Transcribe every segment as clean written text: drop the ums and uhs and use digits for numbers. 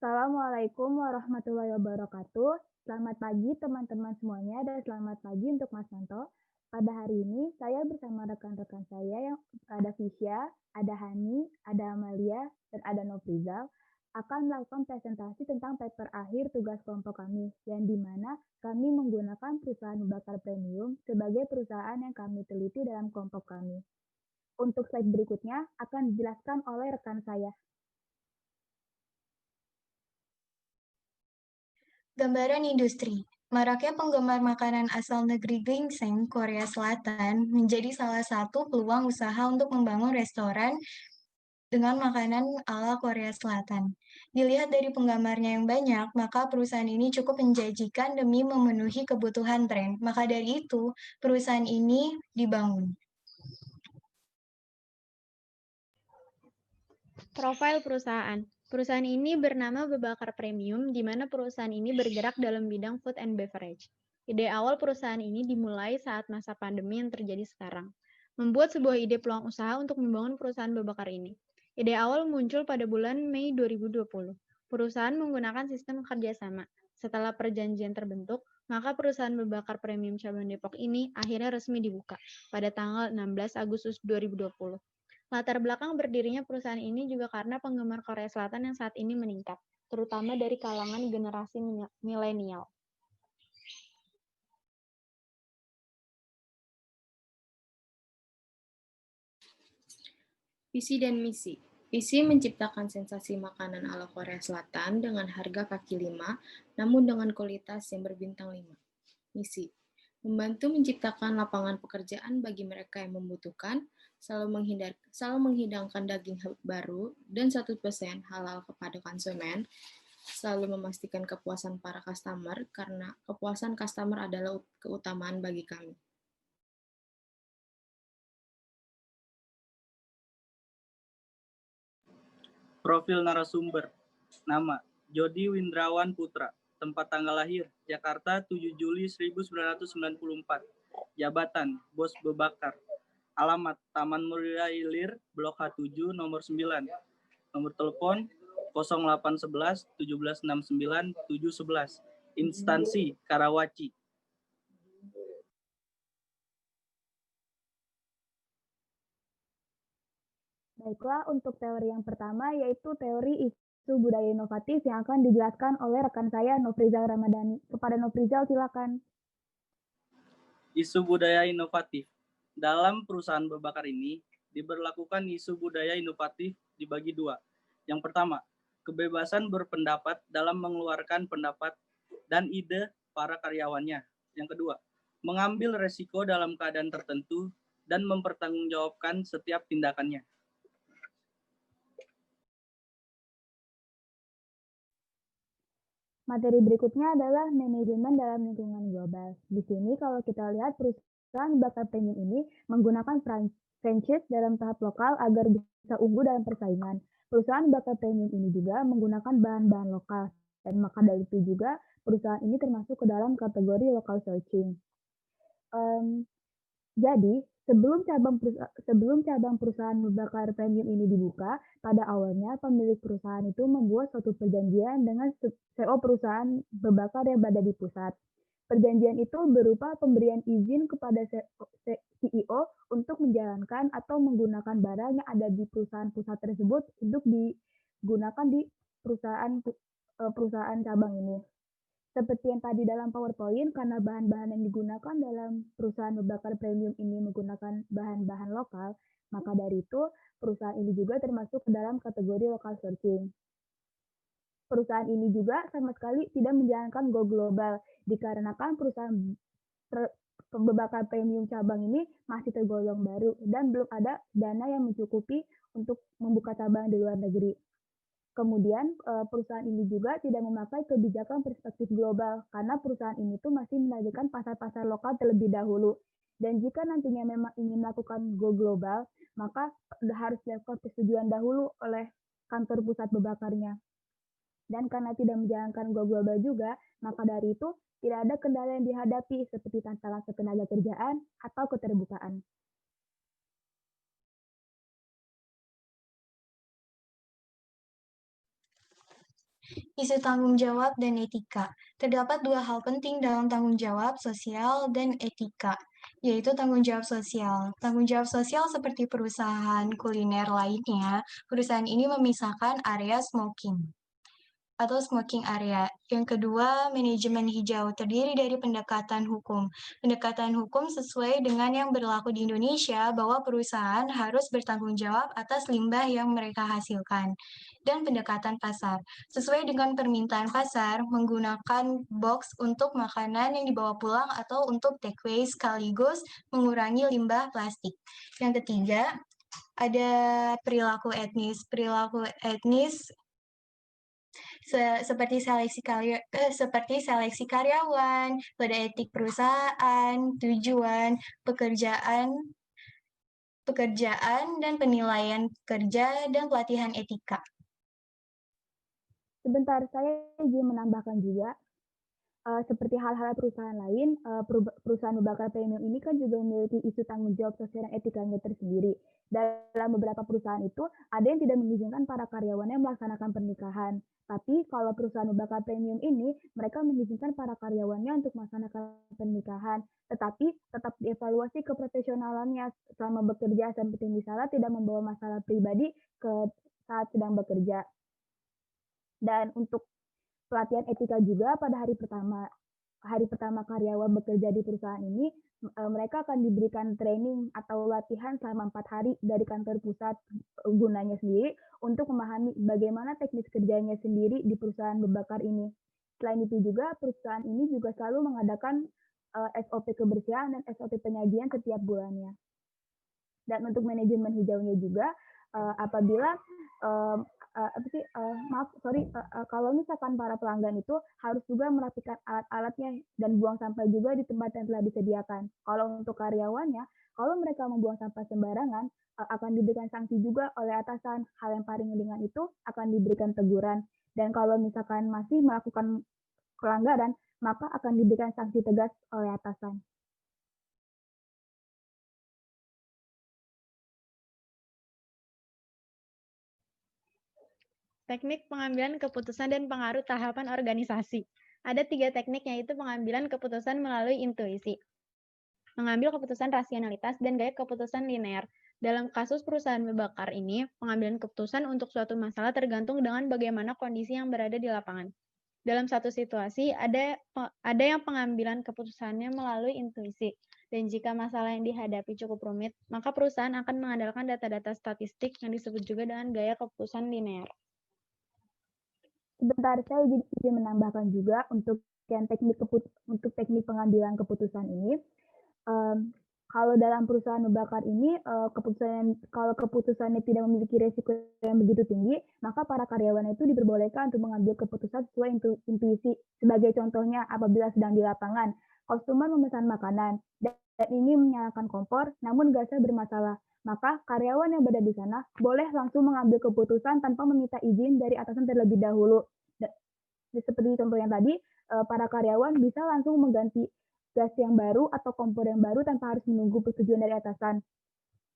Assalamualaikum warahmatullahi wabarakatuh. Selamat pagi teman-teman semuanya dan selamat pagi untuk Mas Santo. Pada hari ini saya bersama rekan-rekan saya yang ada Fisya, ada Hani, ada Amalia, dan ada Nofrizal akan melakukan presentasi tentang paper akhir tugas kelompok kami, yang dimana kami menggunakan perusahaan bakar premium sebagai perusahaan yang kami teliti dalam kelompok kami. Untuk slide berikutnya akan dijelaskan oleh rekan saya. Gambaran industri. Maraknya penggemar makanan asal negeri ginseng, Korea Selatan, menjadi salah satu peluang usaha untuk membangun restoran dengan makanan ala Korea Selatan. Dilihat dari penggemarnya yang banyak, maka perusahaan ini cukup menjanjikan demi memenuhi kebutuhan tren. Maka dari itu, perusahaan ini dibangun. Profil perusahaan. Perusahaan ini bernama Bebakar Premium, di mana perusahaan ini bergerak dalam bidang food and beverage. Ide awal perusahaan ini dimulai saat masa pandemi yang terjadi sekarang. Membuat sebuah ide peluang usaha untuk membangun perusahaan Bebakar ini. Ide awal muncul pada bulan Mei 2020. Perusahaan menggunakan sistem kerjasama. Setelah perjanjian terbentuk, maka perusahaan Bebakar Premium Cabang Depok ini akhirnya resmi dibuka pada tanggal 16 Agustus 2020. Latar belakang berdirinya perusahaan ini juga karena penggemar Korea Selatan yang saat ini meningkat, terutama dari kalangan generasi milenial. Visi dan misi. Visi menciptakan sensasi makanan ala Korea Selatan dengan harga kaki lima, namun dengan kualitas yang berbintang 5. Misi. Membantu menciptakan lapangan pekerjaan bagi mereka yang membutuhkan, selalu menghidangkan daging baru dan 100% halal kepada konsumen, selalu memastikan kepuasan para customer karena kepuasan customer adalah keutamaan bagi kami. Profil narasumber. Nama, Jody Windrawan Putra. Tempat tanggal lahir, Jakarta 7 Juli 1994. Jabatan, Bos Bebakar. Alamat, Taman Muria Ilir, Blok H7, nomor 9. Nomor telepon 0811 1769 711. Instansi, Karawaci. Baiklah, untuk teori yang pertama yaitu teori isu budaya inovatif yang akan dijelaskan oleh rekan saya Nofrizal Ramadhani. Kepada Nofrizal silakan. Isu budaya inovatif. Dalam perusahaan Bebakar ini diberlakukan isu budaya inovatif dibagi dua. Yang pertama, kebebasan berpendapat dalam mengeluarkan pendapat dan ide para karyawannya. Yang kedua, mengambil resiko dalam keadaan tertentu dan mempertanggungjawabkan setiap tindakannya. Materi berikutnya adalah manajemen dalam lingkungan global. Di sini kalau kita lihat perusahaan bakar premium ini menggunakan franchise dalam tahap lokal agar bisa unggul dalam persaingan. Perusahaan bakar premium ini juga menggunakan bahan-bahan lokal. Dan maka dari itu juga perusahaan ini termasuk ke dalam kategori local sourcing. Jadi, sebelum cabang perusahaan bakar premium ini dibuka, pada awalnya pemilik perusahaan itu membuat suatu perjanjian dengan CEO perusahaan berbakar yang berada di pusat. Perjanjian itu berupa pemberian izin kepada CEO untuk menjalankan atau menggunakan barang yang ada di perusahaan pusat tersebut untuk digunakan di perusahaan cabang ini. Seperti yang tadi dalam PowerPoint, karena bahan-bahan yang digunakan dalam perusahaan berbakar premium ini menggunakan bahan-bahan lokal, maka dari itu perusahaan ini juga termasuk ke dalam kategori local sourcing. Perusahaan ini juga sama sekali tidak menjalankan go global, dikarenakan perusahaan berbakar premium cabang ini masih tergolong baru dan belum ada dana yang mencukupi untuk membuka cabang di luar negeri. Kemudian perusahaan ini juga tidak memakai kebijakan perspektif global karena perusahaan ini tuh masih menargetkan pasar-pasar lokal terlebih dahulu. Dan jika nantinya memang ingin melakukan go global, maka harus dilakukan persetujuan dahulu oleh kantor pusat bebakarnya. Dan karena tidak menjalankan go global juga, maka dari itu tidak ada kendala yang dihadapi seperti tantangan ketenaga kerjaan atau keterbukaan. Isu tanggung jawab dan etika. Terdapat dua hal penting dalam tanggung jawab sosial dan etika, yaitu tanggung jawab sosial. Tanggung jawab sosial seperti perusahaan kuliner lainnya, perusahaan ini memisahkan area smoking atau smoking area. Yang kedua, manajemen hijau terdiri dari pendekatan hukum. Pendekatan hukum sesuai dengan yang berlaku di Indonesia bahwa perusahaan harus bertanggung jawab atas limbah yang mereka hasilkan. Dan pendekatan pasar. Sesuai dengan permintaan pasar, menggunakan box untuk makanan yang dibawa pulang atau untuk takeaway sekaligus mengurangi limbah plastik. Yang ketiga, ada perilaku etnis. Perilaku etnis seperti seleksi karyawan, kode etik perusahaan, tujuan, pekerjaan dan penilaian kerja dan pelatihan etika. Sebentar, saya ingin menambahkan juga, seperti hal-hal perusahaan lain, perusahaan berbakat premium ini kan juga memiliki isu tanggung jawab sosial dan etikanya tersendiri. Dalam beberapa perusahaan itu, ada yang tidak mengizinkan para karyawannya melaksanakan pernikahan. Tapi kalau perusahaan berbakat premium ini, mereka mengizinkan para karyawannya untuk melaksanakan pernikahan. Tetapi tetap dievaluasi keprofesionalannya selama bekerja, seperti misalnya tidak membawa masalah pribadi ke saat sedang bekerja. Dan untuk pelatihan etika juga pada hari pertama karyawan bekerja di perusahaan ini, mereka akan diberikan training atau latihan selama 4 hari dari kantor pusat gunanya sendiri untuk memahami bagaimana teknis kerjanya sendiri di perusahaan berbakar ini. Selain itu juga, perusahaan ini juga selalu mengadakan SOP kebersihan dan SOP penyajian setiap bulannya. Dan untuk manajemen hijaunya juga, apabila kalau misalkan para pelanggan itu harus juga merapikan alat-alatnya dan buang sampah juga di tempat yang telah disediakan. Kalau untuk karyawannya, kalau mereka membuang sampah sembarangan, akan diberikan sanksi juga oleh atasan. Hal yang paling ringan itu akan diberikan teguran. Dan kalau misalkan masih melakukan pelanggaran, maka akan diberikan sanksi tegas oleh atasan. Teknik pengambilan keputusan dan pengaruh tahapan organisasi. Ada 3 teknik, yaitu pengambilan keputusan melalui intuisi, mengambil keputusan rasionalitas, dan gaya keputusan linear. Dalam kasus perusahaan berbakar ini, pengambilan keputusan untuk suatu masalah tergantung dengan bagaimana kondisi yang berada di lapangan. Dalam satu situasi, ada yang pengambilan keputusannya melalui intuisi, dan jika masalah yang dihadapi cukup rumit, maka perusahaan akan mengandalkan data-data statistik yang disebut juga dengan gaya keputusan linear. Sebentar, saya ingin menambahkan juga untuk teknik pengambilan keputusan ini. Kalau dalam perusahaan berbakar ini, kalau keputusannya tidak memiliki resiko yang begitu tinggi, maka para karyawan itu diperbolehkan untuk mengambil keputusan sesuai intuisi. Sebagai contohnya, apabila sedang di lapangan, customer memesan makanan dan ingin menyalakan kompor, namun gasnya bermasalah, maka karyawan yang berada di sana boleh langsung mengambil keputusan tanpa meminta izin dari atasan terlebih dahulu. Seperti contoh yang tadi, para karyawan bisa langsung mengganti gas yang baru atau kompor yang baru tanpa harus menunggu persetujuan dari atasan.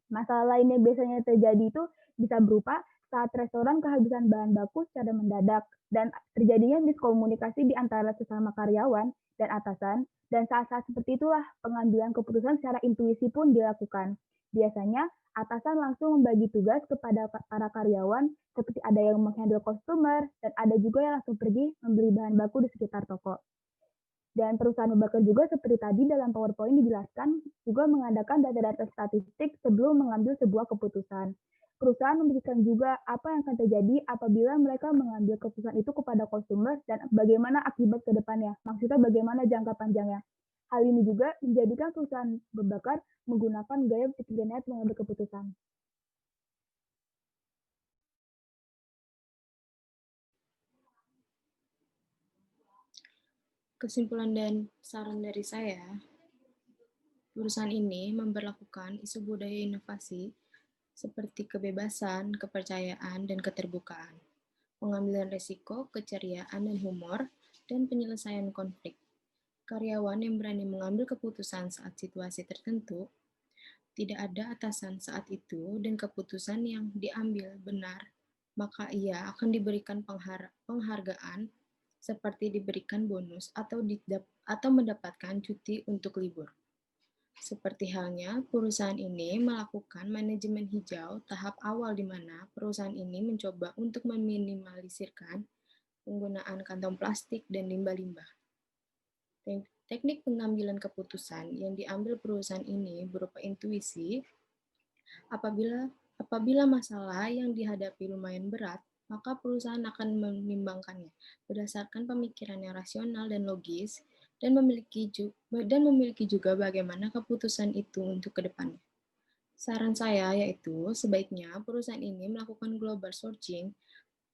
Masalah lain yang biasanya terjadi itu bisa berupa saat restoran kehabisan bahan baku secara mendadak dan terjadinya miskomunikasi di antara sesama karyawan dan atasan, dan saat-saat seperti itulah pengambilan keputusan secara intuisi pun dilakukan. Biasanya atasan langsung membagi tugas kepada para karyawan, seperti ada yang menghandle customer dan ada juga yang langsung pergi membeli bahan baku di sekitar toko. Dan perusahaan berbakar juga seperti tadi dalam PowerPoint dijelaskan, juga mengadakan data-data statistik sebelum mengambil sebuah keputusan. Perusahaan memikirkan juga apa yang akan terjadi apabila mereka mengambil keputusan itu kepada konsumer dan bagaimana akibat ke depannya. Maksudnya bagaimana jangka panjangnya. Hal ini juga menjadikan perusahaan berbakar menggunakan gaya linear mengambil keputusan. Kesimpulan dan saran dari saya, perusahaan ini memberlakukan isu budaya inovasi seperti kebebasan, kepercayaan, dan keterbukaan, pengambilan risiko, keceriaan, dan humor, dan penyelesaian konflik. Karyawan yang berani mengambil keputusan saat situasi tertentu, tidak ada atasan saat itu, dan keputusan yang diambil benar maka ia akan diberikan penghargaan seperti diberikan bonus atau mendapatkan cuti untuk libur. Seperti halnya, perusahaan ini melakukan manajemen hijau tahap awal di mana perusahaan ini mencoba untuk meminimalisirkan penggunaan kantong plastik dan limbah-limbah. Teknik pengambilan keputusan yang diambil perusahaan ini berupa intuisi. Apabila masalah yang dihadapi lumayan berat, maka perusahaan akan menimbangkannya berdasarkan pemikiran yang rasional dan logis dan memiliki juga bagaimana keputusan itu untuk ke depannya. Saran saya yaitu sebaiknya perusahaan ini melakukan global sourcing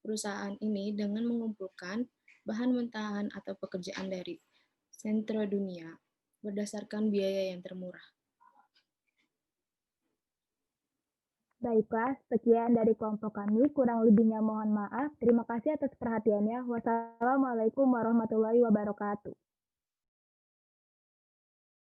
perusahaan ini dengan mengumpulkan bahan mentahan atau pekerjaan dari sentra dunia berdasarkan biaya yang termurah. Baiklah, sekian dari kelompok kami. Kurang lebihnya mohon maaf. Terima kasih atas perhatiannya. Wassalamualaikum warahmatullahi wabarakatuh.